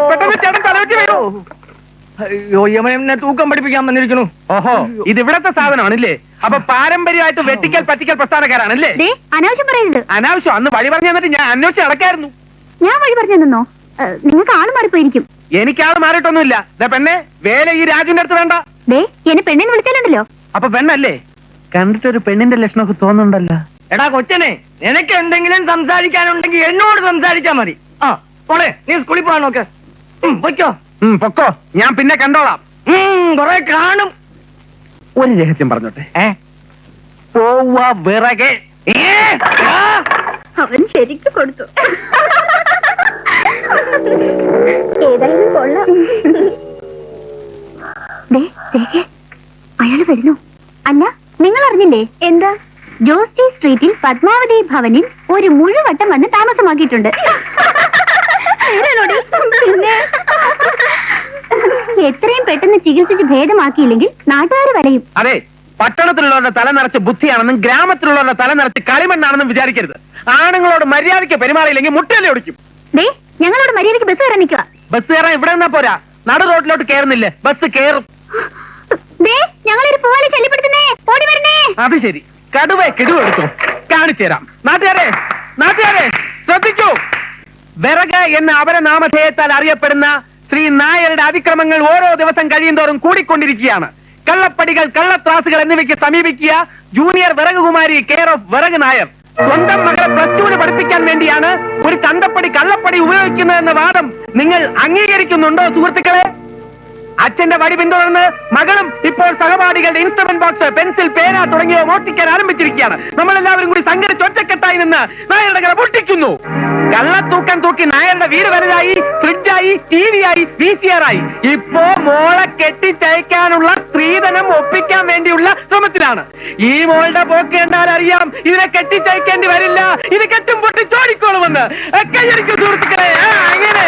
പെട്ടെന്ന് ചേട്ടൻ തലവെച്ച് വീണു. അയ്യോ യമനെ തൂക്കം പഠിപ്പിക്കാൻ വന്നിരിക്കണു. ഓഹോ, ഇത് ഇവിടത്തെ സാധനമാണല്ലേ? അപ്പൊ പാരമ്പര്യമായിട്ട് വെട്ടിക്കൽ പറ്റിക്കൽ പ്രസ്ഥാനക്കാരാണല്ലേ? അനാവശ്യം പറയരുത്. അനാവശ്യം? അന്ന് വഴി പറഞ്ഞു തന്നിട്ട് ഞാൻ അന്വേഷിച്ച് നടക്കായിരുന്നു. ഞാൻ വഴി പറഞ്ഞു തന്നോ? നിങ്ങൾക്ക് ആള് മാറിപ്പോയിരിക്കും. എനിക്കാള് മാറിയിട്ടൊന്നുമില്ല. പെണ്ണെ, വേല ഈ രാജുവിന്റെ അടുത്ത് വേണ്ട. എന്നെ പെണ്ണെന്ന് വിളിച്ചാലുണ്ടല്ലോ. അപ്പൊ പെണ്ണല്ലേ? കണ്ടിട്ടൊരു പെണ്ണിന്റെ ലക്ഷണമൊക്കെ തോന്നുന്നുണ്ടല്ലോ. എടാ കൊച്ചനെ, നിനക്ക് എന്തെങ്കിലും സംസാരിക്കാനുണ്ടെങ്കിൽ എന്നോട് സംസാരിച്ചാ മതി. ആ മോളെ, നീ സ്കൂളിൽ പോകാൻ നോക്ക്. പൊയ്ക്കോ. പൊക്കോ, ഞാൻ പിന്നെ കണ്ടോളാം. കൊറേ കാണും. ഒരു രഹസ്യം പറഞ്ഞോട്ടെ. പോവ വിറകെ. അവൻ ശരിക്കും കൊടുത്തു. ഏതായാലും കൊള്ളാം. അയാള് വരുന്നു. അല്ല, നിങ്ങൾ അറിഞ്ഞില്ലേ? എന്താ? ജോസ്റ്റി സ്ട്രീറ്റിൽ പത്മാവതി ഭവനിൽ ഒരു മുഴുവട്ടം വന്ന് താമസമാക്കിയിട്ടുണ്ട്. പിന്നെ എത്രയും പെട്ടെന്ന് ചികിത്സിച്ച് ഭേദമാക്കിയില്ലെങ്കിൽ നാട്ടുകാർ വലയും. അതെ, പട്ടണത്തിലുള്ളവരുടെ തല നിറച്ച് ബുദ്ധിയാണെന്നും ഗ്രാമത്തിലുള്ളവരുടെ തല നിറച്ച് കളിമണ്ണാണെന്നും വിചാരിക്കരുത്. ആണുങ്ങളോട് മര്യാദയ്ക്ക് പെരുമാറിയില്ലെങ്കിൽ മുട്ടല്ലേ ഒടിക്കും. ഞങ്ങളോട് മര്യാദയ്ക്ക് ബസ് കയറാൻ നിൽക്കുക. ബസ് കയറാൻ ഇവിടെ നിന്നാ പോരാ, നടു റോഡിലോട്ട് കയറുന്നില്ലേ? ബസ് കയറും. ഞങ്ങളൊരു പോലെ ശല്യപ്പെടുത്തുന്നേ, ഓടി വരുന്നേ. അത് ശരി, കടുവ കിടുവെടുത്തു കാണിച്ചു തരാം. നാട്ടുകാരെ ശ്രദ്ധിക്കൂ. വിറക് എന്ന അപരനാമധേയത്താൽ അറിയപ്പെടുന്ന ശ്രീ നായരുടെ അതിക്രമങ്ങൾ ഓരോ ദിവസം കഴിയുന്തോറും കൂടിക്കൊണ്ടിരിക്കുകയാണ്. കള്ളപ്പടികൾ, കള്ളത്രാസുകൾ എന്നിവയ്ക്ക് സമീപിക്കുക. ജൂനിയർ വിറകുകുമാരി കെയർ ഓഫ് വിറക് നായർ സ്വന്തം മകളെ +2 പഠിപ്പിക്കാൻ വേണ്ടിയാണ് ഒരു തന്തപ്പടി കള്ളപ്പടി ഉപയോഗിക്കുന്നതെന്ന വാദം നിങ്ങൾ അംഗീകരിക്കുന്നുണ്ടോ സുഹൃത്തുക്കളെ? അച്ഛന്റെ വടി പിന്തുടർന്ന് മകളും ഇപ്പോൾ സഹപാഠികളുടെ ഇൻസ്ട്രുമെന്റ് ബോക്സ്, പെൻസിൽ, പേന തുടങ്ങിയവ മോഷ്ടിക്കാൻ ആരംഭിച്ചിരിക്കുകയാണ്. നമ്മളെല്ലാവരും കൂടി സംഘടിച്ച് ഒറ്റക്കെട്ടായി നിന്ന് നായരുടെ കട പൊട്ടിക്കുന്നു. കള്ളത്തൂക്കം തൂക്കി നായരുടെ വീട് വലുതായി, ഫ്രിഡ്ജായി, ടിവിയായി, VCR ആയി. ഇപ്പോ മോളെ കെട്ടിച്ചയക്കാനുള്ള സ്ത്രീധനം ഒപ്പിക്കാൻ വേണ്ടിയുള്ള ശ്രമത്തിലാണ്. ഈ മോളുടെ പോക്ക് കണ്ടാൽ അറിയാം ഇതിനെ കെട്ടിച്ചയക്കേണ്ടി വരില്ല. ഇത് കെട്ടും പൊട്ടി ചോടിക്കോളുമെന്ന്. കൈയടിക്കും സുഹൃത്തുക്കളെ. അങ്ങനെ